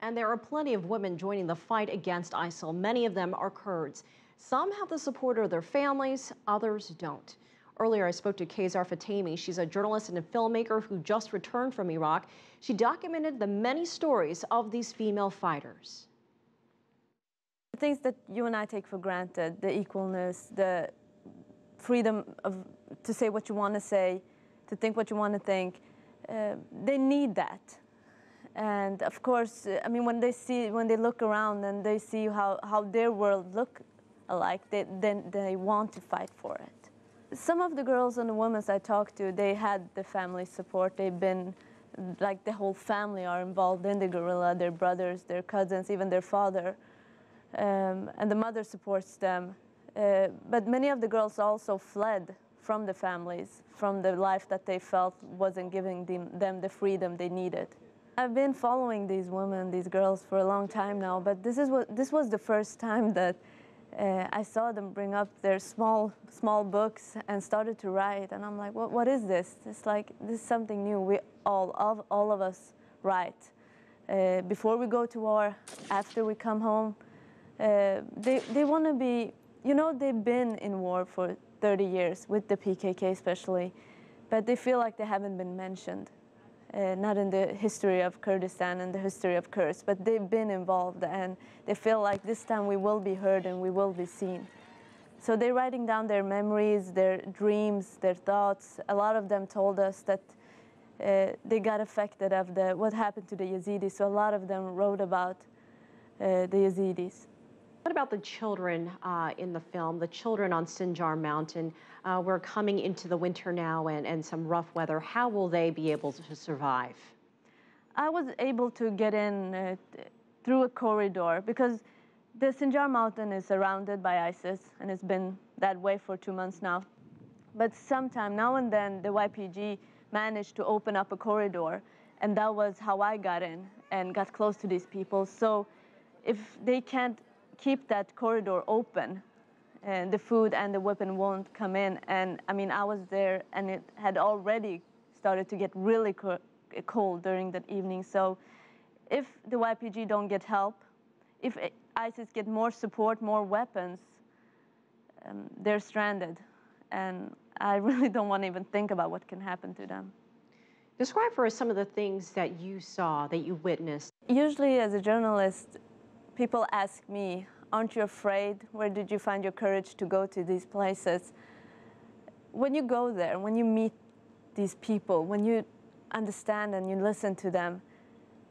And there are plenty of women joining the fight against ISIL. Many of them are Kurds. Some have the support of their families, others don't. Earlier, I spoke to Khazar Fatemi. She's a journalist and a filmmaker who just returned from Iraq. She documented the many stories of these female fighters. The things that you and I take for granted, the equalness, the freedom to say what you want to say, to think what you want to think, they need that. And of course, I mean, when they look around and they see how their world look alike, then they want to fight for it. Some of the girls and the women I talked to, they had the family support. They've been, like the whole family are involved in the guerrilla, their brothers, their cousins, even their father. And the mother supports them. But many of the girls also fled from the families, from the life that they felt wasn't giving them the freedom they needed. I've been following these women, these girls, for a long time now, but this was the first time that I saw them bring up their small books and started to write. And I'm like, what is this? It's like, this is something new. We all of us write. Before we go to war, after we come home, they want to be, you know, they've been in war for 30 years, with the PKK especially, but they feel like they haven't been mentioned. Not in the history of Kurdistan and the history of Kurds, but they've been involved, and they feel like this time we will be heard and we will be seen. So they're writing down their memories, their dreams, their thoughts. A lot of them told us that they got affected of what happened to the Yazidis, so a lot of them wrote about the Yazidis. What about the children in the film, the children on Sinjar Mountain? We're coming into the winter now and some rough weather. How will they be able to survive? I was able to get in through a corridor because the Sinjar Mountain is surrounded by ISIS, and it's been that way for 2 months now. But sometime, now and then, the YPG managed to open up a corridor, and that was how I got in and got close to these people. So if they can't keep that corridor open, and the food and the weapon won't come in. And I mean, I was there and it had already started to get really cold during that evening. So if the YPG don't get help, if ISIS get more support, more weapons, they're stranded. And I really don't want to even think about what can happen to them. Describe for us some of the things that you saw, that you witnessed. Usually as a journalist, people ask me, aren't you afraid? Where did you find your courage to go to these places? When you go there, when you meet these people, when you understand and you listen to them,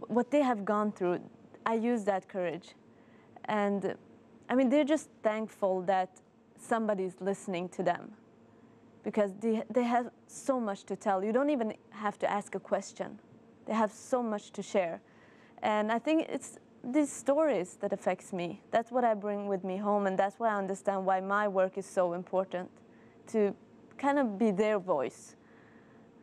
what they have gone through, I use that courage. And I mean, they're just thankful that somebody's listening to them, because they have so much to tell. You don't even have to ask a question. They have so much to share. And I think it's these stories that affects me. That's what I bring with me home, and that's why I understand why my work is so important, to kind of be their voice.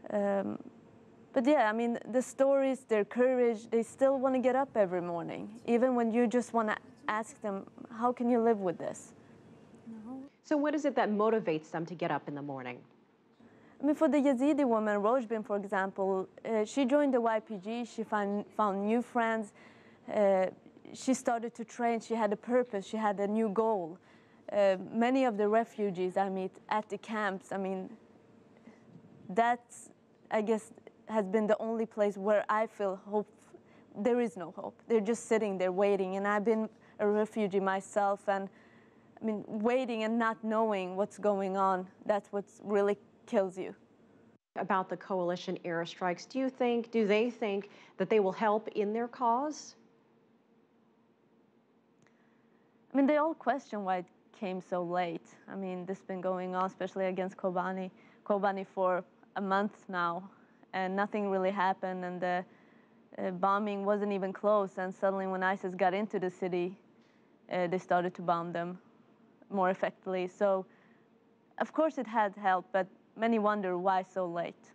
But yeah, I mean, the stories, their courage, they still want to get up every morning, even when you just want to ask them, how can you live with this? So what is it that motivates them to get up in the morning? I mean, for the Yazidi woman, Rojbin, for example, she joined the YPG, she found new friends, she started to train, she had a purpose, she had a new goal. Many of the refugees I meet at the camps, I mean, that's, I guess, has been the only place where I feel hope. There is no hope. They're just sitting there waiting, and I've been a refugee myself, and I mean, waiting and not knowing what's going on, that's what really kills you. About the coalition airstrikes, do they think that they will help in their cause? I mean, they all question why it came so late. I mean, this has been going on, especially against Kobane for a month now, and nothing really happened, and the bombing wasn't even close, and suddenly when ISIS got into the city, they started to bomb them more effectively. So, of course it had help, but many wonder why so late.